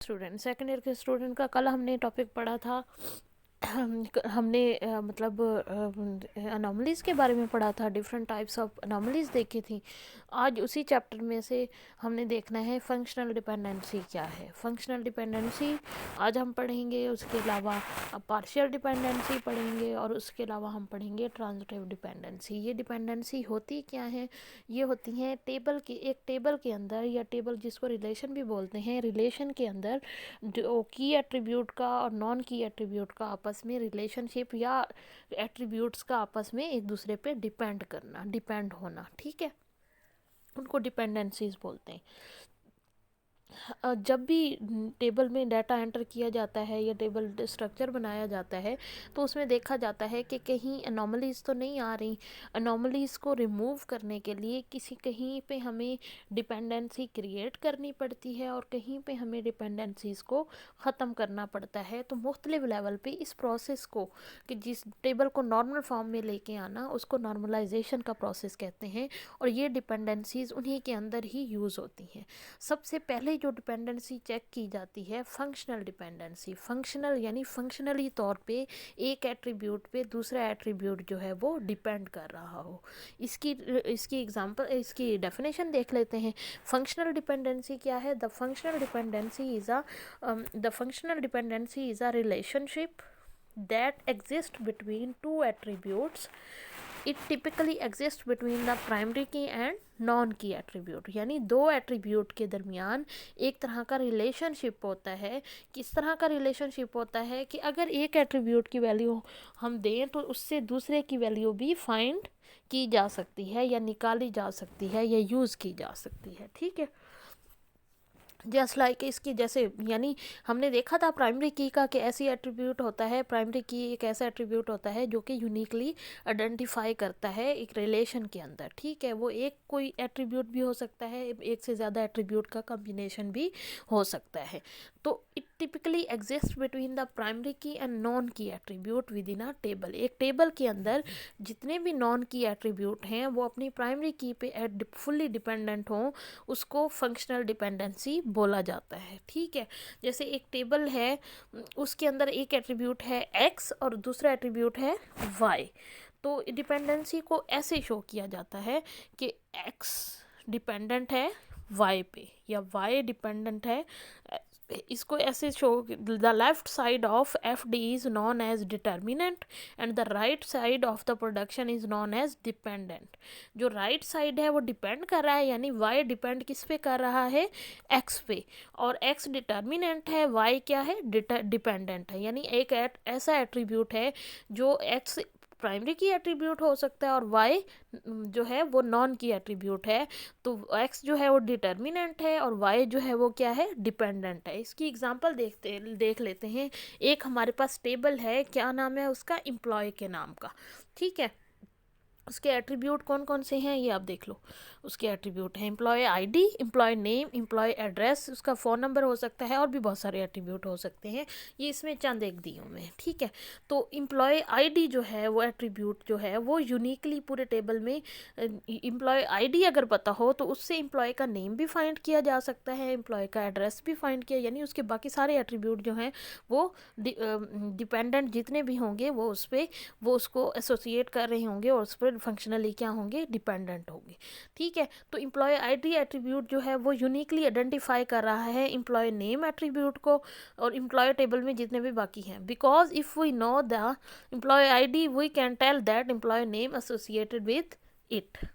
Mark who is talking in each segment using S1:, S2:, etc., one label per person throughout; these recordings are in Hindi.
S1: सेकेंड ईयर के स्टूडेंट का कल हमने टॉपिक पढ़ा था। हमने मतलब अनोमलीज़ के बारे में पढ़ा था, डिफरेंट टाइप्स ऑफ अनोमलीज़ देखी थी। आज उसी चैप्टर में से हमने देखना है फंक्शनल डिपेंडेंसी क्या है। फंक्शनल डिपेंडेंसी आज हम पढ़ेंगे, उसके अलावा पार्शियल डिपेंडेंसी पढ़ेंगे और उसके अलावा हम पढ़ेंगे ट्रांजिटिव डिपेंडेंसी। ये डिपेंडेंसी होती क्या है? ये होती हैं एक टेबल के अंदर, या टेबल जिसको रिलेशन भी बोलते हैं, रिलेशन के अंदर जो की एट्रीब्यूट का और नॉन की एट्रीब्यूट का आपस में रिलेशनशिप या एट्रीब्यूट्स का आपस में एक दूसरे पे डिपेंड होना, ठीक है, उनको डिपेंडेंसीज बोलते हैं। जब भी टेबल में डाटा एंटर किया जाता है या टेबल स्ट्रक्चर बनाया जाता है तो उसमें देखा जाता है कि कहीं अनोमलीज़ तो नहीं आ रही। अनोमलीज़ को रिमूव करने के लिए कहीं पे हमें डिपेंडेंसी क्रिएट करनी पड़ती है और कहीं पे हमें डिपेंडेंसीज़ को ख़त्म करना पड़ता है। तो मुख्तलिफ लेवल पे इस प्रोसेस को, कि जिस टेबल को नॉर्मल फॉर्म में लेके आना, उसको नॉर्मलाइजेशन का प्रोसेस कहते हैं। और ये डिपेंडेंसीज़ उन्हीं के अंदर ही यूज़ होती हैं। सबसे पहले जो डिपेंडेंसी चेक की जाती है फंक्शनल डिपेंडेंसी। फंक्शनल यानी फंक्शनली तौर पे एक एट्रीब्यूट पे दूसरा एट्रीब्यूट जो है वो डिपेंड कर रहा हो। इसकी डेफिनेशन देख लेते हैं। फंक्शनल डिपेंडेंसी क्या है? The functional dependency is a relationship that exist between two attributes. It typically exists between the primary key and non key attribute, यानी दो एट्रीब्यूट के दरमियान एक तरह का रिलेशनशिप होता है। किस तरह का रिलेशनशिप होता है कि अगर एक एट्रीब्यूट की वैल्यू हम दें तो उससे दूसरे की वैल्यू भी फाइंड की जा सकती है या निकाली जा सकती है या यूज़ की जा सकती है, ठीक है। जस्ट लाइक इसकी जैसे, यानी हमने देखा था प्राइमरी की का कि ऐसी एट्रीब्यूट होता है, प्राइमरी की एक ऐसा एट्रीब्यूट होता है जो कि यूनिकली आइडेंटिफाई करता है एक रिलेशन के अंदर, ठीक है। वो एक कोई एट्रीब्यूट भी हो सकता है, एक से ज़्यादा एट्रीब्यूट का कम्बिनेशन भी हो सकता है। तो it typically exist between the primary key and non key attribute within a table. एक टेबल के अंदर जितने भी नॉन की एट्रीब्यूट हैं वो अपनी प्राइमरी की पे फुल्ली डिपेंडेंट हों, उसको फंक्शनल डिपेंडेंसी बोला जाता है, ठीक है। जैसे एक टेबल है, उसके अंदर एक एट्रीब्यूट है x और दूसरा एट्रीब्यूट है y। तो डिपेंडेंसी को ऐसे शो किया जाता है कि x डिपेंडेंट है y पे या y डिपेंडेंट है, इसको ऐसे show, the left side of F D is known as determinant and the right side of the production is known as dependent. जो राइट साइड है वो डिपेंड कर रहा है, यानी y डिपेंड किस पे कर रहा है? x पे। और x डिटर्मिनेंट है, y क्या है? डिपेंडेंट है। यानी एक ऐसा एट्रीब्यूट है जो x प्राइमरी की एट्रीब्यूट हो सकता है और y जो है वो नॉन की एट्रीब्यूट है। तो x जो है वो डिटर्मिनेंट है और y जो है वो क्या है? डिपेंडेंट है। इसकी एग्जांपल देख लेते हैं। एक हमारे पास टेबल है, क्या नाम है उसका? एम्प्लॉय के नाम का, ठीक है। उसके एट्रीब्यूट कौन कौन से हैं ये आप देख लो। उसके एट्रीब्यूट हैं employee ID, employee name, employee address, उसका फ़ोन नंबर हो सकता है और भी बहुत सारे एट्रीब्यूट हो सकते हैं। ये इसमें चंद एक दिए हुए हैं, ठीक है। तो एम्प्लॉय आईडी जो है वो एट्रीब्यूट जो है वो यूनिकली पूरे टेबल में, एम्प्लॉय आईडी अगर पता हो तो उससे एम्प्लॉय का नेम भी फाइंड किया जा सकता है, एम्प्लॉय का एड्रेस भी फाइंड किया, यानी उसके बाकी सारे एट्रीब्यूट जो हैं वो डिपेंडेंट जितने भी होंगे वो उस पर वो उसको एसोसिएट कर रहे होंगे और उस पर फंक्शनली क्या होंगे? डिपेंडेंट होंगे, ठीक है। तो एम्प्लॉय आईडी एट्रीब्यूट जो है वो यूनिकली आइडेंटिफाई कर रहा है एम्प्लॉय नेम एट्रीब्यूट को और एम्प्लॉय टेबल में जितने भी बाकी हैं। Because if we know the employee ID we can tell that employee name associated with it.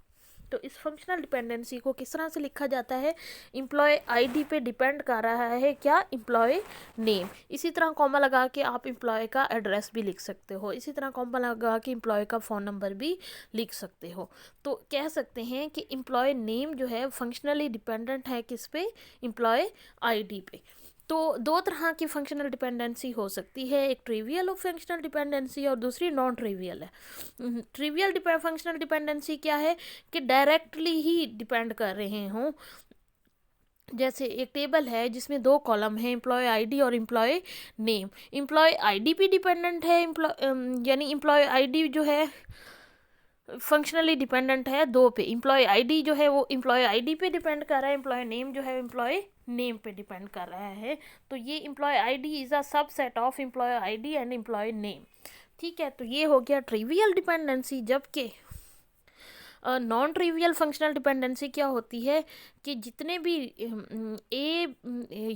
S1: तो इस फंक्शनल डिपेंडेंसी को किस तरह से लिखा जाता है? एम्प्लॉय आईडी पे डिपेंड कर रहा है क्या? Employee name. इसी तरह कॉमा लगा के आप एम्प्लॉय का एड्रेस भी लिख सकते हो, इसी तरह कॉमा लगा के एम्प्लॉय का फ़ोन नंबर भी लिख सकते हो। तो कह सकते हैं कि एम्प्लॉय नेम जो है फंक्शनली डिपेंडेंट है किस पे? एम्प्लॉय आईडी पे। तो दो तरह की फंक्शनल डिपेंडेंसी हो सकती है, एक ट्रिवियल फंक्शनल डिपेंडेंसी और दूसरी नॉन ट्रिवियल है। ट्रिवियल फंक्शनल डिपेंडेंसी क्या है? कि डायरेक्टली ही डिपेंड कर रहे हों। जैसे एक टेबल है जिसमें दो कॉलम हैं, एम्प्लॉय आईडी और एम्प्लॉय नेम। एम्प्लॉय आईडी पे डिपेंडेंट है, यानी एम्प्लॉय आईडी जो है फंक्शनली डिपेंडेंट है दो पे। एम्प्लॉय आईडी जो है वो एम्प्लॉय आईडी पे डिपेंड कर रहा है, एम्प्लॉय नेम जो है एम्प्लॉय नेम पे डिपेंड कर रहा है। तो ये employee ID is a subset of employee ID and employee name. ठीक है, तो ये हो गया ट्रिवियल डिपेंडेंसी। जबकि नॉन ट्रिवियल फंक्शनल डिपेंडेंसी क्या होती है कि जितने भी ए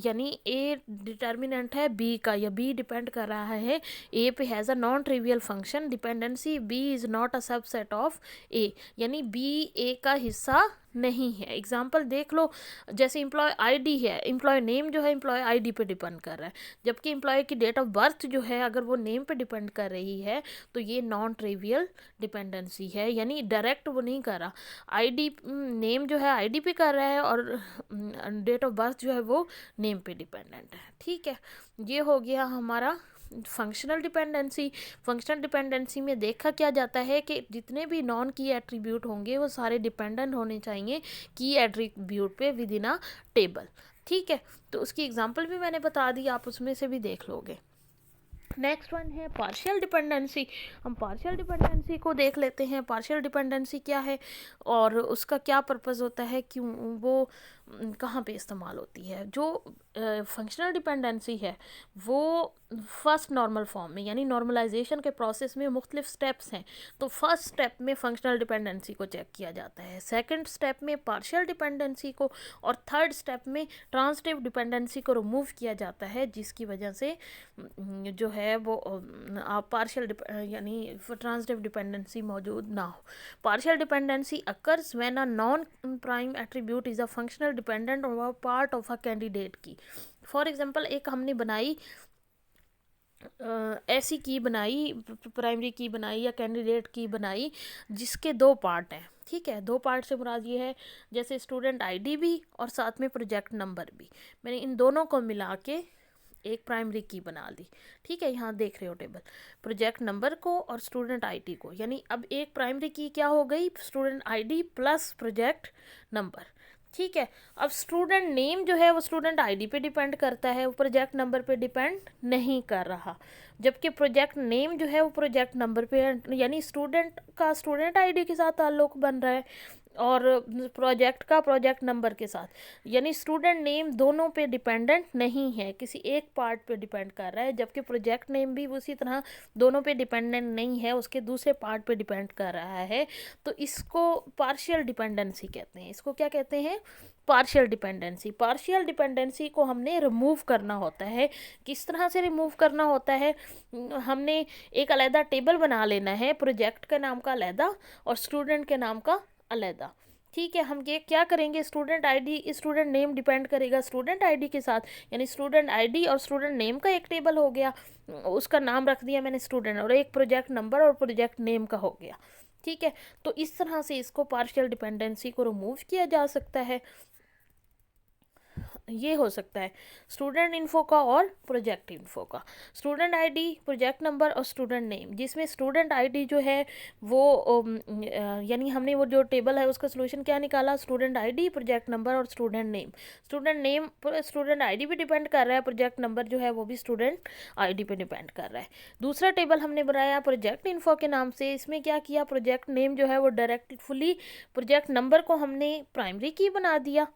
S1: यानी ए डिटर्मिनेंट है बी का या बी डिपेंड कर रहा है ए पे, has a non trivial function dependency B is not a subset of A, यानी बी ए का हिस्सा नहीं है। एग्जाम्पल देख लो, जैसे एम्प्लॉय आईडी है, एम्प्लॉय नेम जो है एम्प्लॉय आईडी पे डिपेंड कर रहा है, जबकि एम्प्लॉय की डेट ऑफ बर्थ जो है अगर वो नेम पे डिपेंड कर रही है तो ये नॉन ट्रिवियल डिपेंडेंसी है, यानी डायरेक्ट वो नहीं कर रहा। आईडी नेम जो है आईडी पे कर रहा है और डेट ऑफ बर्थ जो है वो नेम पे डिपेंडेंट है। ठीक है, ये हो गया हमारा फंक्शनल डिपेंडेंसी। फंक्शनल डिपेंडेंसी में देखा क्या जाता है कि जितने भी नॉन की एट्रीब्यूट होंगे वो सारे डिपेंडेंट होने चाहिए की एट्रीब्यूट पे विद इन अ टेबल। ठीक है, तो उसकी एग्जांपल भी मैंने बता दी, आप उसमें से भी देख लोगे। नेक्स्ट वन है पार्शियल डिपेंडेंसी। हम पार्शियल डिपेंडेंसी को देख लेते हैं। पार्शियल डिपेंडेंसी क्या है और उसका क्या पर्पस होता है, क्यों वो कहाँ पे इस्तेमाल होती है। जो फंक्शनल डिपेंडेंसी है वो फर्स्ट नॉर्मल फॉर्म में, यानी नॉर्मलाइजेशन के प्रोसेस में मुख्तलिफ स्टेप्स हैं। तो फर्स्ट स्टेप में फंक्शनल डिपेंडेंसी को चेक किया जाता है, सेकंड स्टेप में पार्शियल डिपेंडेंसी को, और थर्ड स्टेप में ट्रांजिटिव डिपेंडेंसी को रिमूव किया जाता है, जिसकी वजह से जो है वो पार्शियल यानी ट्रांजिटिव डिपेंडेंसी मौजूद ना हो। Partial dependency occurs when a non prime attribute is a functional dependent और पार्ट ऑफ अ कैंडिडेट की। फॉर एग्जांपल एक हमने बनाई ऐसी की बनाई, प्राइमरी की बनाई या कैंडिडेट की बनाई जिसके दो पार्ट हैं। ठीक है, दो पार्ट से मुराद ये है जैसे स्टूडेंट आईडी भी और साथ में प्रोजेक्ट नंबर भी, मैंने इन दोनों को मिला के एक प्राइमरी की बना ली। ठीक है, यहाँ देख रहे हो टेबल, प्रोजेक्ट नंबर को और स्टूडेंट आईडी को, यानी अब एक प्राइमरी की क्या हो गई, student ID plus project number. ठीक है, अब स्टूडेंट नेम जो है वो स्टूडेंट आईडी पे डिपेंड करता है, वो प्रोजेक्ट नंबर पे डिपेंड नहीं कर रहा, जबकि प्रोजेक्ट नेम जो है वो प्रोजेक्ट नंबर पे, यानी स्टूडेंट का स्टूडेंट आईडी के साथ ताल्लुक बन रहा है और प्रोजेक्ट का प्रोजेक्ट नंबर के साथ, यानी स्टूडेंट नेम दोनों पे डिपेंडेंट नहीं है, किसी एक पार्ट पे डिपेंड कर रहा है, जबकि प्रोजेक्ट नेम भी उसी तरह दोनों पे डिपेंडेंट नहीं है, उसके दूसरे पार्ट पे डिपेंड कर रहा है। तो इसको पार्शियल डिपेंडेंसी कहते हैं। इसको क्या कहते हैं, पार्शियल डिपेंडेंसी। पार्शियल डिपेंडेंसी को हमने रिमूव करना होता है। किस तरह से रिमूव करना होता है, हमने एक अलग टेबल बना लेना है, प्रोजेक्ट के नाम का अलग और स्टूडेंट के नाम का अलग। ठीक है, हम ये क्या करेंगे, student ID student name depend करेगा स्टूडेंट आईडी के साथ, यानी स्टूडेंट आईडी और स्टूडेंट नेम का एक टेबल हो गया, उसका नाम रख दिया मैंने स्टूडेंट, और एक प्रोजेक्ट नंबर और प्रोजेक्ट नेम का हो गया। ठीक है, तो इस तरह से इसको पार्शियल डिपेंडेंसी को रिमूव किया जा सकता है। ये हो सकता है स्टूडेंट इन्फो का और प्रोजेक्ट इन्फो का, स्टूडेंट आईडी, प्रोजेक्ट नंबर और स्टूडेंट नेम, जिसमें स्टूडेंट आईडी जो है वो यानी हमने वो जो टेबल है उसका सोल्यूशन क्या निकाला, स्टूडेंट आईडी, प्रोजेक्ट नंबर और student name. Student name student ID पे डिपेंड कर रहा है, प्रोजेक्ट नंबर जो है वो भी स्टूडेंट आईडी पे डिपेंड कर रहा है। दूसरा टेबल हमने बनाया प्रोजेक्ट इन्फो के नाम से, इसमें क्या किया, प्रोजेक्ट नेम जो है वो डायरेक्टफुली प्रोजेक्ट नंबर को हमने प्राइमरी की बना दिया।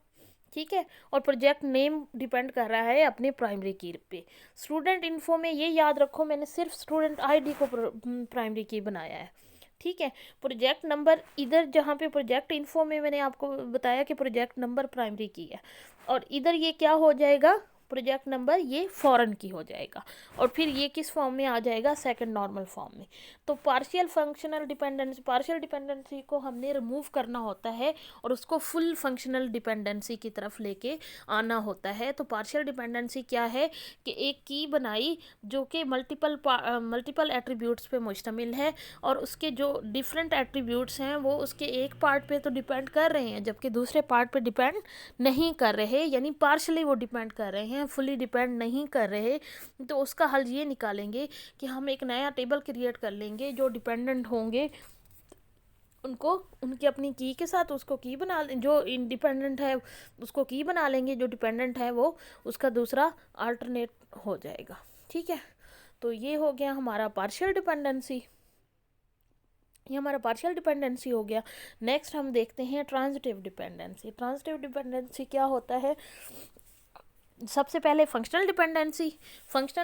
S1: ठीक है, और प्रोजेक्ट नेम डिपेंड कर रहा है अपने प्राइमरी की पे। स्टूडेंट इन्फो में ये याद रखो मैंने सिर्फ स्टूडेंट आईडी को प्राइमरी की बनाया है। ठीक है, प्रोजेक्ट नंबर इधर जहाँ पे प्रोजेक्ट इन्फो में मैंने आपको बताया कि प्रोजेक्ट नंबर प्राइमरी की है, और इधर ये क्या हो जाएगा, प्रोजेक्ट नंबर ये फॉरेन की हो जाएगा, और फिर ये किस फॉर्म में आ जाएगा, सेकंड नॉर्मल फॉर्म में। तो partial functional dependency, partial dependency को हमने रिमूव करना होता है और उसको फुल फंक्शनल डिपेंडेंसी की तरफ लेके आना होता है। तो पार्शियल डिपेंडेंसी क्या है कि एक की बनाई जो कि मल्टीपल एट्रीब्यूट्स पे मुश्तमिल है, और उसके जो डिफरेंट एट्रीब्यूट्स हैं वो उसके एक पार्ट पे तो डिपेंड कर रहे हैं जबकि दूसरे पार्ट पे डिपेंड नहीं कर रहे, यानी पार्शली वो डिपेंड कर रहे हैं, फुली डिपेंड नहीं कर रहे। तो उसका हल ये निकालेंगे कि हम एक नया टेबल क्रिएट कर लेंगे, जो डिपेंडेंट होंगे उनको उनकी अपनी की के साथ उसको की बना लें, जो इंडिपेंडेंट है उसको की बना लेंगे, जो डिपेंडेंट है वो उसका दूसरा अल्टरनेट हो जाएगा। ठीक है, तो ये हो गया हमारा पार्शियल डिपेंडेंसी, ये हमारा पार्शियल डिपेंडेंसी हो गया। नेक्स्ट हम देखते हैं ट्रांजिटिव डिपेंडेंसी। ट्रांजिटिव डिपेंडेंसी क्या होता है, सबसे पहले फंक्शनल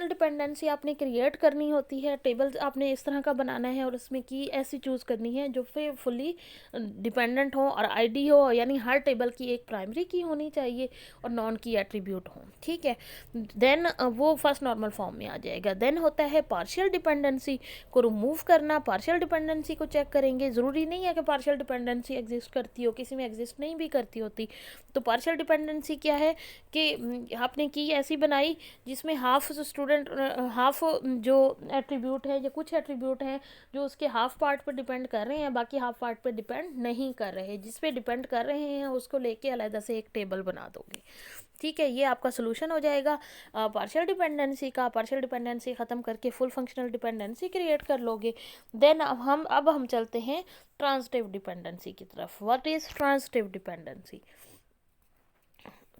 S1: डिपेंडेंसी आपने क्रिएट करनी होती है। टेबल आपने इस तरह का बनाना है और उसमें की ऐसी चूज़ करनी है जो फिर फुली डिपेंडेंट हो और आईडी हो, यानी हर टेबल की एक प्राइमरी की होनी चाहिए और नॉन की एट्रीब्यूट हो, ठीक है। देन वो फर्स्ट नॉर्मल फॉर्म में आ जाएगा। देन होता है पार्शियल डिपेंडेंसी को रिमूव करना। पार्शियल डिपेंडेंसी को चेक करेंगे, ज़रूरी नहीं है कि पार्शियल डिपेंडेंसी एग्जिस्ट करती हो, किसी में एग्जिस्ट नहीं भी करती होती। तो पार्शियल डिपेंडेंसी क्या है कि आपने की ऐसी बनाई जिसमें हाफ स्टूडेंट, हाफ जो एट्रीब्यूट है या कुछ एट्रीब्यूट हैं जो उसके हाफ पार्ट पर डिपेंड कर रहे हैं, बाकी हाफ पार्ट पर डिपेंड नहीं कर रहे। जिस पे डिपेंड कर रहे हैं उसको लेके अलग से एक टेबल बना दोगे, ठीक है। ये आपका सोल्यूशन हो जाएगा पार्शियल डिपेंडेंसी का। पार्शियल डिपेंडेंसी ख़त्म करके फुल फंक्शनल डिपेंडेंसी क्रिएट कर लोगे। देन अब हम चलते हैं ट्रांजिटिव डिपेंडेंसी की तरफ। What is transitive dependency?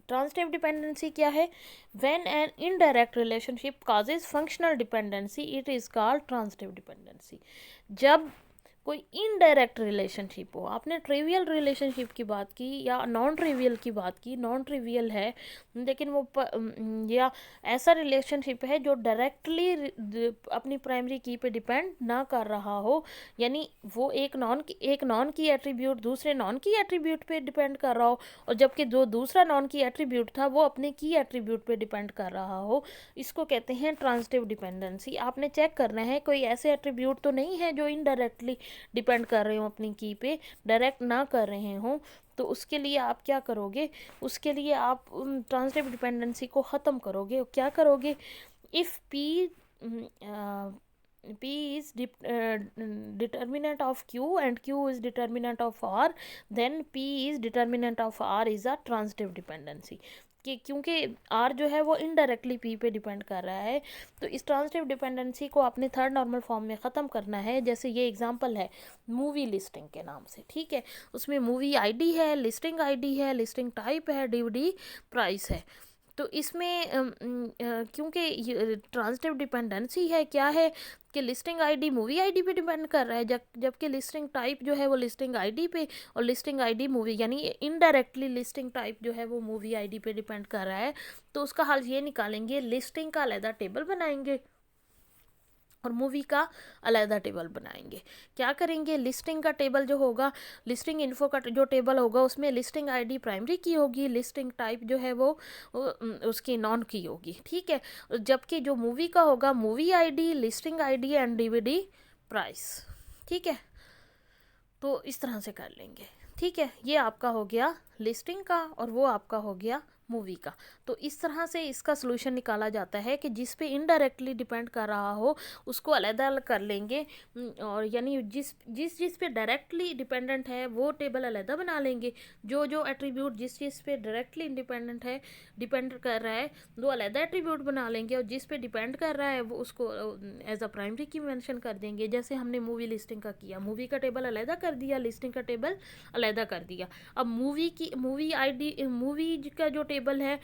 S1: Transitive dependency क्या है? When an indirect relationship causes functional dependency it is called transitive dependency. जब कोई इनडायरेक्ट रिलेशनशिप हो, आपने ट्रिवियल रिलेशनशिप की बात की या नॉन ट्रिवियल की बात की, नॉन ट्रिवियल है लेकिन वो या ऐसा रिलेशनशिप है जो डायरेक्टली अपनी प्राइमरी की पे डिपेंड ना कर रहा हो, यानी वो एक नॉन की एट्रीब्यूट दूसरे नॉन की एट्रीब्यूट पे डिपेंड कर रहा हो, और जबकि जो दूसरा नॉन की एट्रीब्यूट था वो अपने की एट्रीब्यूट पे डिपेंड कर रहा हो, इसको कहते हैं ट्रांजिटिव डिपेंडेंसी। आपने चेक करना है कोई ऐसे एट्रीब्यूट तो नहीं है जो इनडायरेक्टली डिपेंड कर रहे हो अपनी की पे, डायरेक्ट ना कर रहे हो। तो उसके लिए आप क्या करोगे? उसके लिए आप ट्रांजिटिव डिपेंडेंसी को ख़त्म करोगे। क्या करोगे? If P is determinant of Q and Q is determinant of R, then P is determinant of R is a transitive dependency। कि क्योंकि R जो है वो इनडायरेक्टली P पे डिपेंड कर रहा है, तो इस ट्रांजिटिव डिपेंडेंसी को आपने थर्ड नॉर्मल फॉर्म में ख़त्म करना है। जैसे ये एग्जांपल है मूवी लिस्टिंग के नाम से, ठीक है। उसमें मूवी आईडी है, लिस्टिंग आईडी है, लिस्टिंग टाइप है, डीवीडी प्राइस है। तो इसमें क्योंकि ट्रांजिटिव डिपेंडेंसी है, क्या है कि लिस्टिंग आईडी मूवी आईडी पे डिपेंड कर रहा है, जबकि लिस्टिंग टाइप जो है वो लिस्टिंग आईडी पे, और लिस्टिंग आईडी मूवी, यानी इनडायरेक्टली लिस्टिंग टाइप जो है वो मूवी आईडी पे डिपेंड कर रहा है। तो उसका हल ये निकालेंगे, लिस्टिंग का अलग टेबल बनाएंगे और मूवी का अलग टेबल बनाएंगे। क्या करेंगे? लिस्टिंग का टेबल जो होगा, लिस्टिंग इन्फो का जो टेबल होगा उसमें लिस्टिंग आईडी प्राइमरी की होगी, लिस्टिंग टाइप जो है वो उसकी नॉन की होगी, ठीक है। जबकि जो मूवी का होगा, movie ID, listing ID and DVD price, ठीक है। तो इस तरह से कर लेंगे, ठीक है। ये आपका हो गया लिस्टिंग का और वो आपका हो गया मूवी का। तो इस तरह से इसका सलूशन निकाला जाता है कि जिस पे इनडायरेक्टली डिपेंड कर रहा हो उसको अलग कर लेंगे, और यानी जिस पे डायरेक्टली डिपेंडेंट है वो टेबल अलग बना लेंगे। जो एट्रीब्यूट जिस चीज़ पे डायरेक्टली इंडिपेंडेंट है, डिपेंड कर रहा है, वो अलग एट्रीब्यूट बना लेंगे, और जिस पे डिपेंड कर रहा है वो उसको एज अ प्राइमरी की मेंशन कर देंगे। जैसे हमने मूवी लिस्टिंग का किया, मूवी का टेबल अलग कर दिया, लिस्टिंग का टेबल अलग कर दिया। अब मूवी आईडी, मूवी का जो टेबल है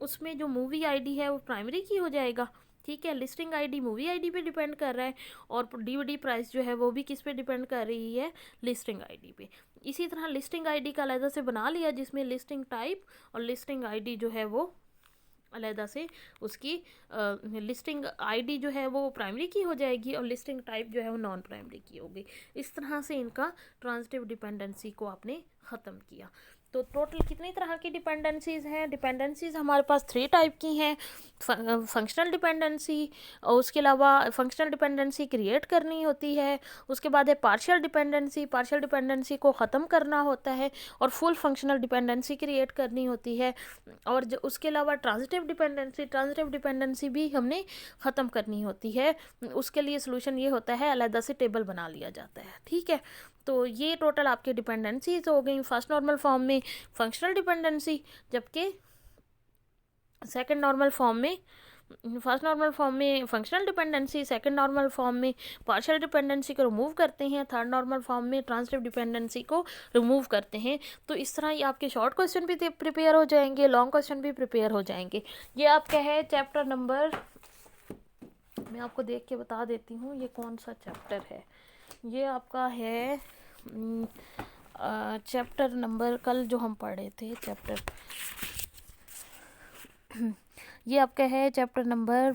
S1: उसमें जो मूवी आईडी है वो प्राइमरी की हो जाएगा, ठीक है। लिस्टिंग आईडी मूवी आईडी पे डिपेंड कर रहा है, और डीवीडी प्राइस जो है वो भी किस पे डिपेंड कर रही है? लिस्टिंग आईडी पे। इसी तरह लिस्टिंग आईडी का अलग से बना लिया जिसमें लिस्टिंग टाइप और लिस्टिंग आईडी जो है वो अलग से उसकी लिस्टिंग आईडी जो है वो प्राइमरी की हो जाएगी और लिस्टिंग टाइप जो है वो नॉन प्राइमरी की होगी। इस तरह से इनका ट्रांजिटिव डिपेंडेंसी को आपने ख़त्म किया। तो टोटल कितनी तरह की डिपेंडेंसीज हैं? डिपेंडेंसीज हमारे पास 3 टाइप की हैं। फंक्शनल डिपेंडेंसी, और उसके अलावा फंक्शनल डिपेंडेंसी क्रिएट करनी होती है। उसके बाद है पार्शियल डिपेंडेंसी, पार्शियल डिपेंडेंसी को ख़त्म करना होता है, और फुल फंक्शनल डिपेंडेंसी क्रिएट करनी होती है। और जो उसके अलावा ट्रांजिटिव डिपेंडेंसी भी हमने ख़त्म करनी होती है। उसके लिए सोल्यूशन ये होता है अलग से टेबल बना लिया जाता है, ठीक है। तो ये टोटल आपके डिपेंडेंसीज हो गई। फर्स्ट नॉर्मल फॉर्म में फंक्शनल डिपेंडेंसी, जबकि सेकंड नॉर्मल फॉर्म में, फर्स्ट नॉर्मल फॉर्म में functional dependency, second normal form में पार्शियल डिपेंडेंसी को रिमूव करते हैं, थर्ड नॉर्मल फॉर्म में ट्रांजिटिव डिपेंडेंसी को रिमूव करते हैं। तो इस तरह ये आपके शॉर्ट क्वेश्चन भी प्रिपेयर हो जाएंगे, लॉन्ग क्वेश्चन भी प्रिपेयर हो जाएंगे। ये आपका है चैप्टर नंबर, मैं आपको देख के बता देती हूँ ये कौन सा चैप्टर है। ये आपका है चैप्टर नंबर, कल जो हम पढ़े थे चैप्टर ये आपका है चैप्टर नंबर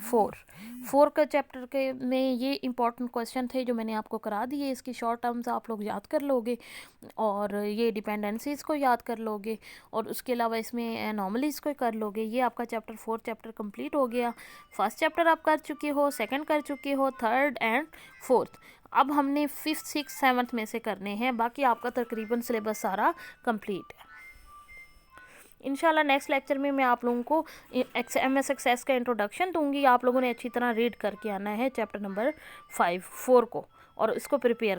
S1: 4 का चैप्टर के में ये इंपॉर्टेंट क्वेश्चन थे जो मैंने आपको करा दिए। इसकी शॉर्ट टर्म्स आप लोग याद कर लोगे और ये डिपेंडेंसीज़ को याद कर लोगे और उसके अलावा इसमें एनॉमलीज़ को कर लोगे। ये आपका चैप्टर 4 चैप्टर कंप्लीट हो गया। फर्स्ट चैप्टर आप कर चुके हो, सेकंड कर चुके हो, थर्ड एंड फोर्थ। अब हमने 5th 6th 7th में से करने हैं, बाकी आपका तकरीबन सिलेबस सारा कंप्लीट है। इंशाल्लाह नेक्स्ट लेक्चर में मैं आप लोगों को MS एक्सेस का इंट्रोडक्शन दूंगी। आप लोगों ने अच्छी तरह रीड करके आना है चैप्टर नंबर 4 को और इसको प्रिपेयर